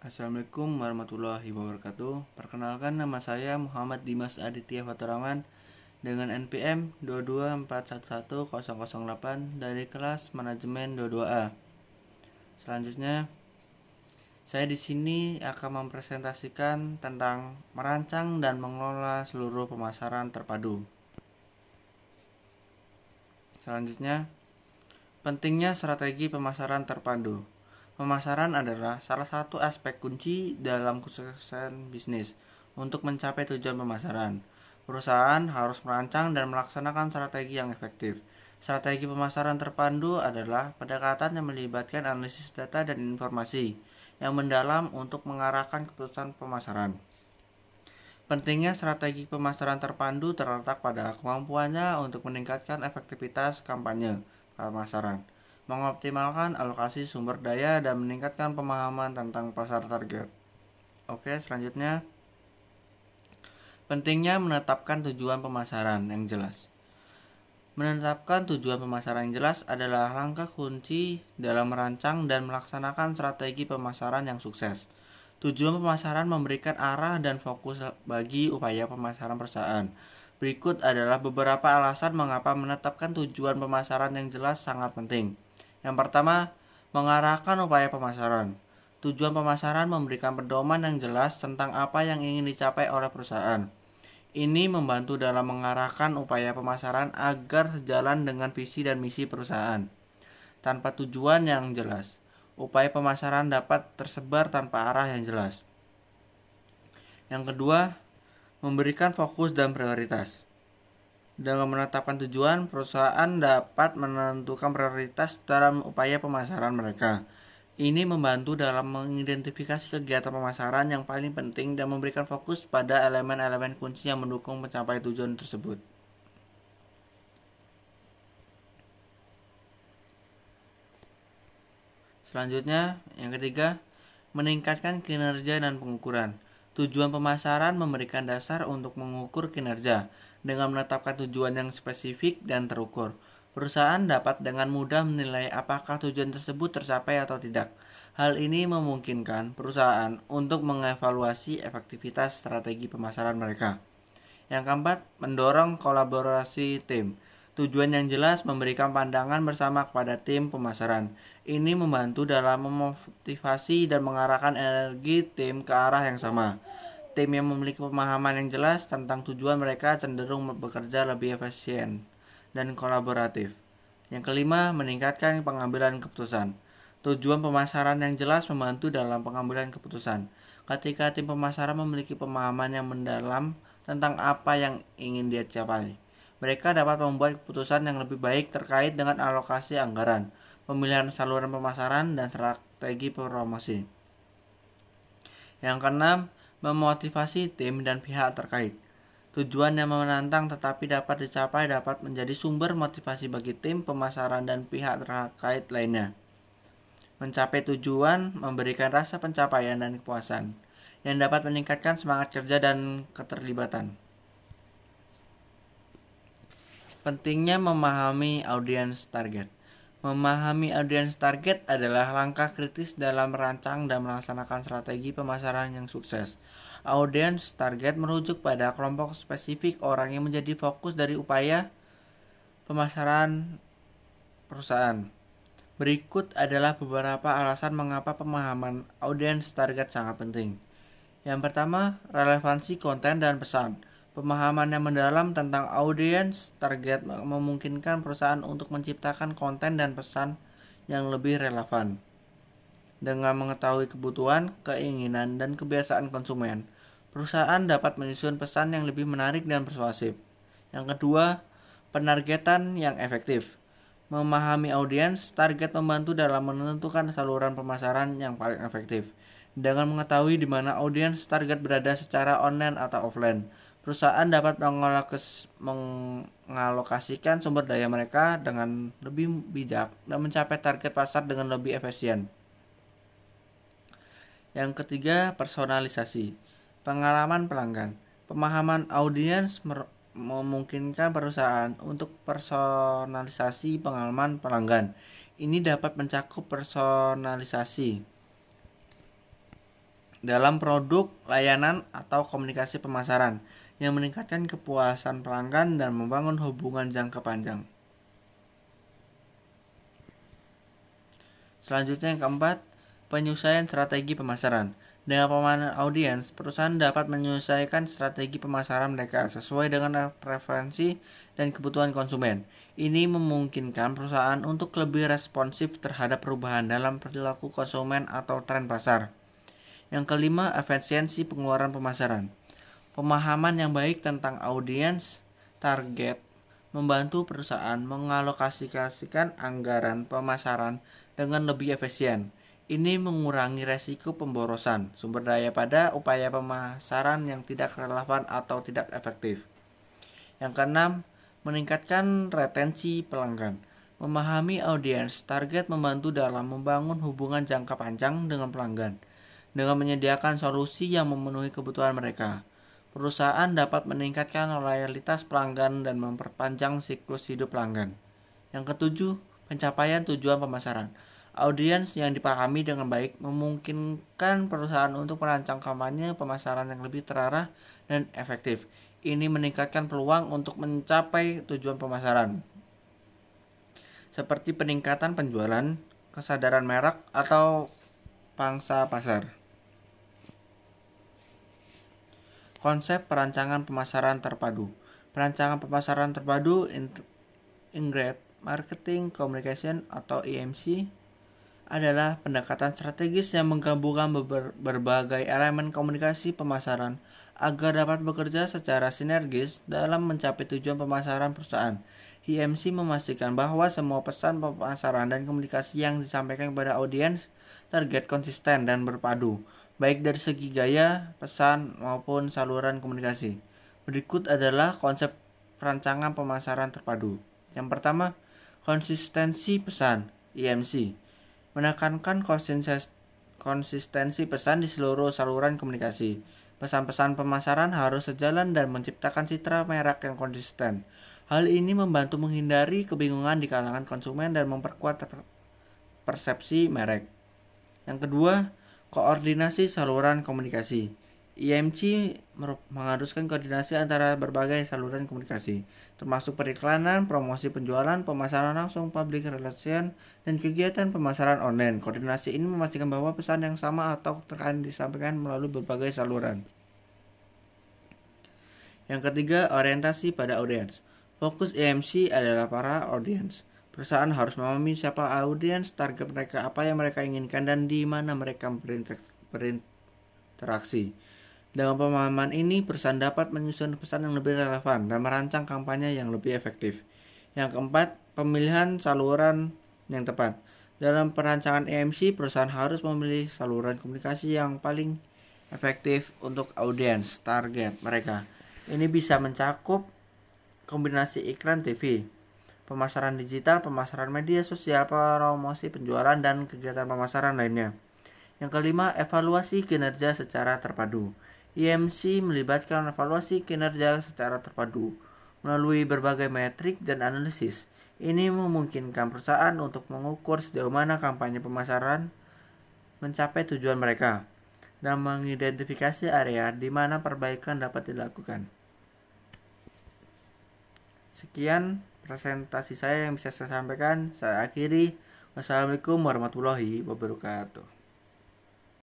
Assalamualaikum warahmatullahi wabarakatuh. Perkenalkan, nama saya Muhammad Dimas Aditya Faturaman dengan NPM 224111008 dari kelas Manajemen 22A. Selanjutnya, saya di sini akan mempresentasikan tentang merancang dan mengelola seluruh pemasaran terpadu. Selanjutnya, pentingnya strategi pemasaran terpadu. Pemasaran adalah salah satu aspek kunci dalam kesuksesan bisnis. Untuk mencapai tujuan pemasaran, perusahaan harus merancang dan melaksanakan strategi yang efektif. Strategi pemasaran terpadu adalah pendekatan yang melibatkan analisis data dan informasi yang mendalam untuk mengarahkan keputusan pemasaran. Pentingnya strategi pemasaran terpadu terletak pada kemampuannya untuk meningkatkan efektivitas kampanye pemasaran, mengoptimalkan alokasi sumber daya, dan meningkatkan pemahaman tentang pasar target. Oke, selanjutnya, pentingnya menetapkan tujuan pemasaran yang jelas. Menetapkan tujuan pemasaran yang jelas adalah langkah kunci dalam merancang dan melaksanakan strategi pemasaran yang sukses. Tujuan pemasaran memberikan arah dan fokus bagi upaya pemasaran perusahaan. Berikut adalah beberapa alasan mengapa menetapkan tujuan pemasaran yang jelas sangat penting. Yang pertama, mengarahkan upaya pemasaran. Tujuan pemasaran memberikan pedoman yang jelas tentang apa yang ingin dicapai oleh perusahaan. Ini membantu dalam mengarahkan upaya pemasaran agar sejalan dengan visi dan misi perusahaan. Tanpa tujuan yang jelas, upaya pemasaran dapat tersebar tanpa arah yang jelas. Yang kedua, memberikan fokus dan prioritas. Dengan menetapkan tujuan, perusahaan dapat menentukan prioritas dalam upaya pemasaran mereka. Ini membantu dalam mengidentifikasi kegiatan pemasaran yang paling penting dan memberikan fokus pada elemen-elemen kunci yang mendukung pencapaian tujuan tersebut. Selanjutnya, yang ketiga, meningkatkan kinerja dan pengukuran. Tujuan pemasaran memberikan dasar untuk mengukur kinerja. Dengan menetapkan tujuan yang spesifik dan terukur, perusahaan dapat dengan mudah menilai apakah tujuan tersebut tercapai atau tidak. Hal ini memungkinkan perusahaan untuk mengevaluasi efektivitas strategi pemasaran mereka. Yang keempat, mendorong kolaborasi tim. Tujuan yang jelas memberikan pandangan bersama kepada tim pemasaran. Ini membantu dalam memotivasi dan mengarahkan energi tim ke arah yang sama. Tim yang memiliki pemahaman yang jelas tentang tujuan mereka cenderung bekerja lebih efisien dan kolaboratif. Yang kelima, meningkatkan pengambilan keputusan. Tujuan pemasaran yang jelas membantu dalam pengambilan keputusan. Ketika tim pemasaran memiliki pemahaman yang mendalam tentang apa yang ingin dia capai, mereka dapat membuat keputusan yang lebih baik terkait dengan alokasi anggaran, pemilihan saluran pemasaran, dan strategi promosi. Yang keenam, memotivasi tim dan pihak terkait. Tujuan yang menantang tetapi dapat dicapai dapat menjadi sumber motivasi bagi tim pemasaran dan pihak terkait lainnya. Mencapai tujuan memberikan rasa pencapaian dan kepuasan yang dapat meningkatkan semangat kerja dan keterlibatan. Pentingnya memahami audiens target. Memahami audiens target adalah langkah kritis dalam merancang dan melaksanakan strategi pemasaran yang sukses. Audiens target merujuk pada kelompok spesifik orang yang menjadi fokus dari upaya pemasaran perusahaan. Berikut adalah beberapa alasan mengapa pemahaman audiens target sangat penting. Yang pertama, relevansi konten dan pesan. Pemahaman yang mendalam tentang audiens target memungkinkan perusahaan untuk menciptakan konten dan pesan yang lebih relevan. Dengan mengetahui kebutuhan, keinginan, dan kebiasaan konsumen, perusahaan dapat menyusun pesan yang lebih menarik dan persuasif. Yang kedua, penargetan yang efektif. Memahami audiens target membantu dalam menentukan saluran pemasaran yang paling efektif. Dengan mengetahui di mana audiens target berada secara online atau offline, perusahaan dapat mengalokasikan sumber daya mereka dengan lebih bijak dan mencapai target pasar dengan lebih efisien. Yang ketiga, personalisasi. Pengalaman pelanggan. Pemahaman audiens memungkinkan perusahaan untuk personalisasi pengalaman pelanggan. Ini dapat mencakup personalisasi dalam produk, layanan, atau komunikasi pemasaran yang meningkatkan kepuasan pelanggan dan membangun hubungan jangka panjang. Selanjutnya yang keempat, penyesuaian strategi pemasaran. Dengan pemahaman audiens, perusahaan dapat menyesuaikan strategi pemasaran mereka sesuai dengan preferensi dan kebutuhan konsumen. Ini memungkinkan perusahaan untuk lebih responsif terhadap perubahan dalam perilaku konsumen atau tren pasar. Yang kelima, efisiensi pengeluaran pemasaran. Pemahaman yang baik tentang audiens target membantu perusahaan mengalokasikan anggaran pemasaran dengan lebih efisien. Ini mengurangi resiko pemborosan sumber daya pada upaya pemasaran yang tidak relevan atau tidak efektif. Yang keenam, meningkatkan retensi pelanggan. Memahami audiens target membantu dalam membangun hubungan jangka panjang dengan pelanggan dengan menyediakan solusi yang memenuhi kebutuhan mereka. Perusahaan dapat meningkatkan loyalitas pelanggan dan memperpanjang siklus hidup pelanggan. Yang ketujuh, pencapaian tujuan pemasaran. Audiens yang dipahami dengan baik memungkinkan perusahaan untuk merancang kampanye pemasaran yang lebih terarah dan efektif. Ini meningkatkan peluang untuk mencapai tujuan pemasaran, seperti peningkatan penjualan, kesadaran merek, atau pangsa pasar. Konsep perancangan pemasaran terpadu. Perancangan pemasaran terpadu Integrated Marketing Communication atau IMC adalah pendekatan strategis yang menggabungkan berbagai elemen komunikasi pemasaran agar dapat bekerja secara sinergis dalam mencapai tujuan pemasaran perusahaan. IMC memastikan bahwa semua pesan pemasaran dan komunikasi yang disampaikan kepada audiens target konsisten dan berpadu, baik dari segi gaya, pesan, maupun saluran komunikasi. Berikut adalah konsep perancangan pemasaran terpadu. Yang pertama, konsistensi pesan (IMC). Menekankan konsistensi pesan di seluruh saluran komunikasi. Pesan-pesan pemasaran harus sejalan dan menciptakan citra merek yang konsisten. Hal ini membantu menghindari kebingungan di kalangan konsumen dan memperkuat persepsi merek. Yang kedua, koordinasi saluran komunikasi. IMC mengharuskan koordinasi antara berbagai saluran komunikasi, termasuk periklanan, promosi penjualan, pemasaran langsung, public relation, dan kegiatan pemasaran online. Koordinasi ini memastikan bahwa pesan yang sama atau terkait disampaikan melalui berbagai saluran. Yang ketiga, orientasi pada audiens. Fokus IMC adalah para audiens. Perusahaan harus memahami siapa audiens, target mereka, apa yang mereka inginkan, dan di mana mereka berinteraksi. Dengan pemahaman ini, perusahaan dapat menyusun pesan yang lebih relevan dan merancang kampanye yang lebih efektif. Yang keempat, pemilihan saluran yang tepat. Dalam perancangan IMC, perusahaan harus memilih saluran komunikasi yang paling efektif untuk audiens target mereka. Ini bisa mencakup kombinasi iklan TV, pemasaran digital, pemasaran media sosial, promosi penjualan, dan kegiatan pemasaran lainnya. Yang kelima, evaluasi kinerja secara terpadu. IMC melibatkan evaluasi kinerja secara terpadu melalui berbagai metrik dan analisis. Ini memungkinkan perusahaan untuk mengukur sejauh mana kampanye pemasaran mencapai tujuan mereka dan mengidentifikasi area di mana perbaikan dapat dilakukan. Sekian presentasi saya yang bisa saya sampaikan. Saya akhiri. Wassalamualaikum warahmatullahi wabarakatuh.